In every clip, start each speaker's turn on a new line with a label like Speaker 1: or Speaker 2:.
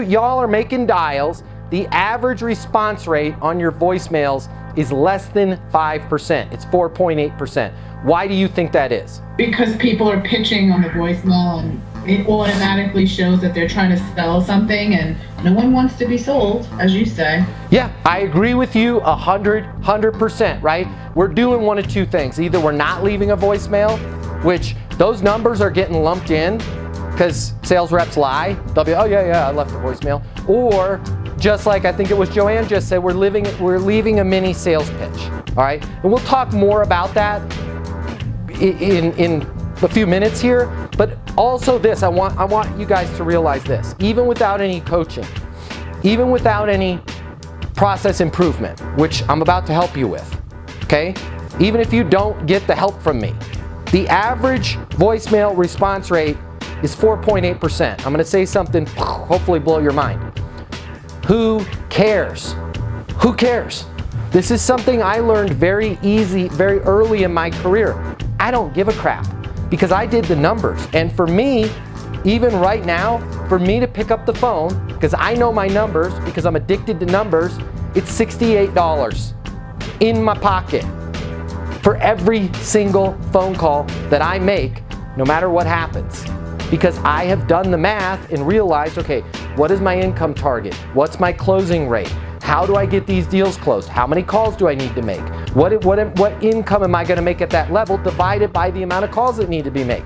Speaker 1: Y'all are making dials. The average response rate on your voicemails is less than 5%. It's 4.8%. Why do you think that is?
Speaker 2: Because people are pitching on the voicemail and it automatically shows that they're trying to sell something and no one wants to be sold, as you say.
Speaker 1: Yeah, I agree with you 100%, right? We're doing one of two things. Either we're not leaving a voicemail, which those numbers are getting lumped in because sales reps lie. They'll be, oh yeah, I left a voicemail. Or just like I think it was Joanne just said, we're leaving a mini sales pitch, all right? And we'll talk more about that in a few minutes here, but also this, I want you guys to realize this. Even without any coaching, even without any process improvement, which I'm about to help you with, okay? Even if you don't get the help from me, the average voicemail response rate is 4.8%. I'm gonna say something, hopefully blow your mind. Who cares? Who cares? This is something I learned very early in my career. I don't give a crap because I did the numbers. And for me, even right now, for me to pick up the phone, because I know my numbers, because I'm addicted to numbers, it's $68 in my pocket for every single phone call that I make, no matter what happens. Because I have done the math and realized, okay, what is my income target? What's my closing rate? How do I get these deals closed? How many calls do I need to make? What income am I gonna make at that level divided by the amount of calls that need to be made?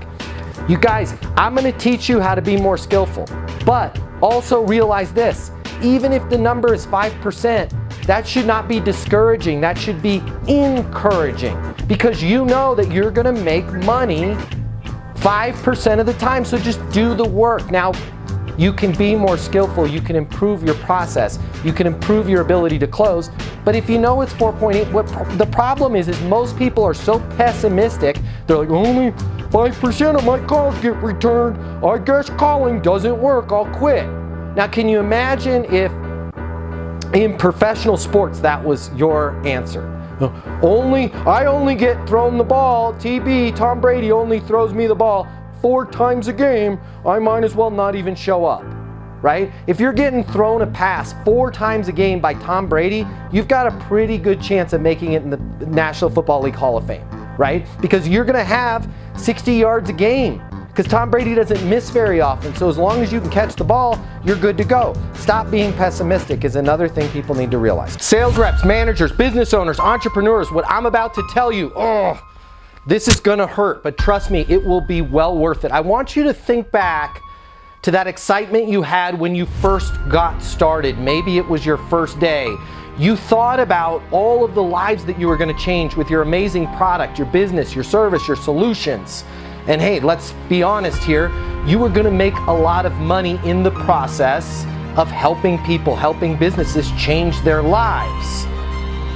Speaker 1: You guys, I'm gonna teach you how to be more skillful, but also realize this, even if the number is 5%, that should not be discouraging, that should be encouraging, because you know that you're gonna make money 5% of the time, so just do the work. Now, you can be more skillful, you can improve your process, you can improve your ability to close, but if you know it's 4.8, what the problem is most people are so pessimistic, they're like, only 5% of my calls get returned, I guess calling doesn't work, I'll quit. Now, can you imagine if in professional sports that was your answer? I only get thrown the ball, TB, Tom Brady only throws me the ball 4 times a game, I might as well not even show up, right? If you're getting thrown a pass 4 times a game by Tom Brady, you've got a pretty good chance of making it in the National Football League Hall of Fame, right? Because you're gonna have 60 yards a game, because Tom Brady doesn't miss very often, so as long as you can catch the ball, you're good to go. Stop being pessimistic is another thing people need to realize. Sales reps, managers, business owners, entrepreneurs, what I'm about to tell you, this is gonna hurt, but trust me, it will be well worth it. I want you to think back to that excitement you had when you first got started. Maybe it was your first day. You thought about all of the lives that you were gonna change with your amazing product, your business, your service, your solutions. And hey, let's be honest here, you were gonna make a lot of money in the process of helping people, helping businesses change their lives.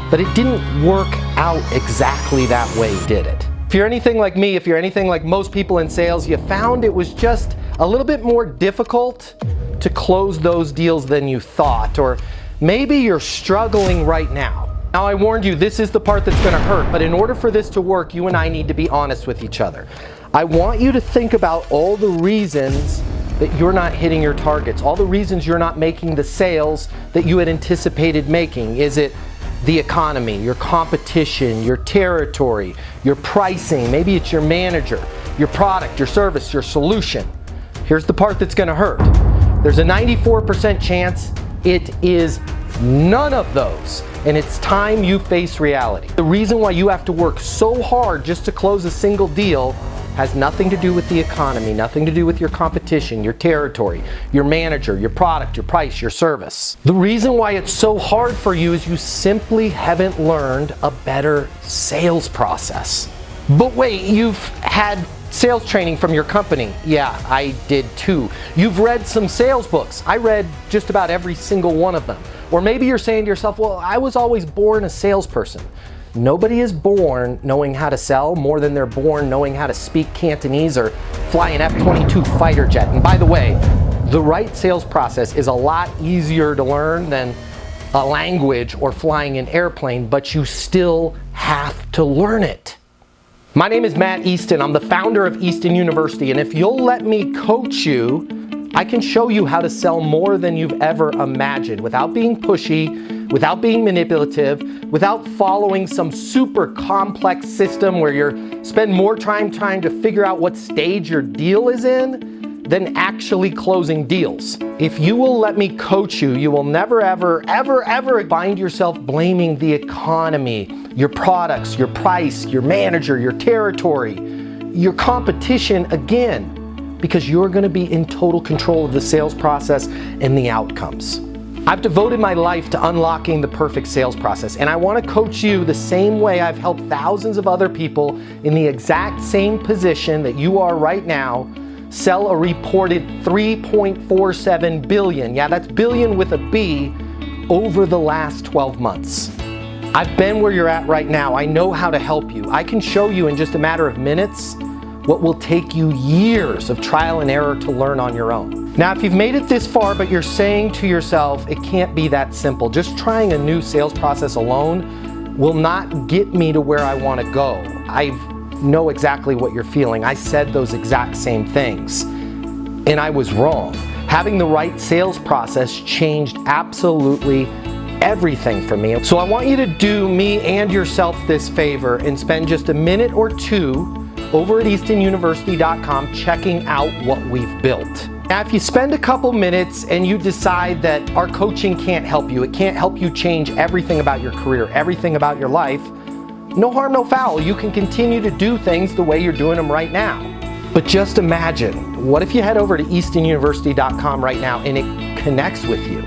Speaker 1: But it didn't work out exactly that way, did it? If you're anything like me, if you're anything like most people in sales, you found it was just a little bit more difficult to close those deals than you thought, or maybe you're struggling right now. Now, I warned you, this is the part that's gonna hurt, but in order for this to work, you and I need to be honest with each other. I want you to think about all the reasons that you're not hitting your targets, all the reasons you're not making the sales that you had anticipated making. Is it the economy, your competition, your territory, your pricing? Maybe it's your manager, your product, your service, your solution. Here's the part that's gonna hurt. There's a 94% chance it is none of those, and it's time you face reality. The reason why you have to work so hard just to close a single deal has nothing to do with the economy, nothing to do with your competition, your territory, your manager, your product, your price, your service. The reason why it's so hard for you is you simply haven't learned a better sales process. But wait, you've had sales training from your company. Yeah, I did too. You've read some sales books. I read just about every single one of them. Or maybe you're saying to yourself, well, I was always born a salesperson. Nobody is born knowing how to sell more than they're born knowing how to speak Cantonese or fly an F-22 fighter jet. And by the way, the right sales process is a lot easier to learn than a language or flying an airplane, but you still have to learn it. My name is Matt Easton. I'm the founder of Easton University, and if you'll let me coach you, I can show you how to sell more than you've ever imagined without being pushy, without being manipulative, without following some super complex system where you spend more time trying to figure out what stage your deal is in than actually closing deals. If you will let me coach you, you will never, ever, ever, ever find yourself blaming the economy, your products, your price, your manager, your territory, your competition again, because you're gonna be in total control of the sales process and the outcomes. I've devoted my life to unlocking the perfect sales process, and I wanna coach you the same way I've helped thousands of other people in the exact same position that you are right now sell a reported 3.47 billion, yeah, that's billion with a B, over the last 12 months. I've been where you're at right now. I know how to help you. I can show you in just a matter of minutes what will take you years of trial and error to learn on your own. Now, if you've made it this far, but you're saying to yourself, it can't be that simple, just trying a new sales process alone will not get me to where I want to go. I know exactly what you're feeling. I said those exact same things, and I was wrong. Having the right sales process changed absolutely everything for me. So I want you to do me and yourself this favor and spend just a minute or two over at eastonuniversity.com checking out what we've built. Now, if you spend a couple minutes and you decide that our coaching can't help you, it can't help you change everything about your career, everything about your life, no harm, no foul. You can continue to do things the way you're doing them right now. But just imagine, what if you head over to eastonuniversity.com right now and it connects with you?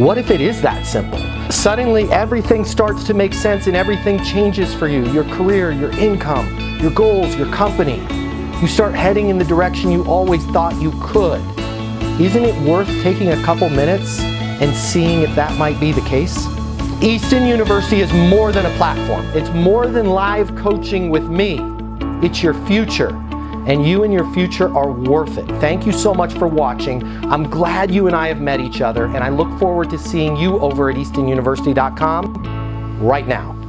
Speaker 1: What if it is that simple? Suddenly everything starts to make sense and everything changes for you. Your career, your income, your goals, your company. You start heading in the direction you always thought you could. Isn't it worth taking a couple minutes and seeing if that might be the case? Easton University is more than a platform. It's more than live coaching with me. It's your future, and you and your future are worth it. Thank you so much for watching. I'm glad you and I have met each other, and I look forward to seeing you over at eastonuniversity.com right now.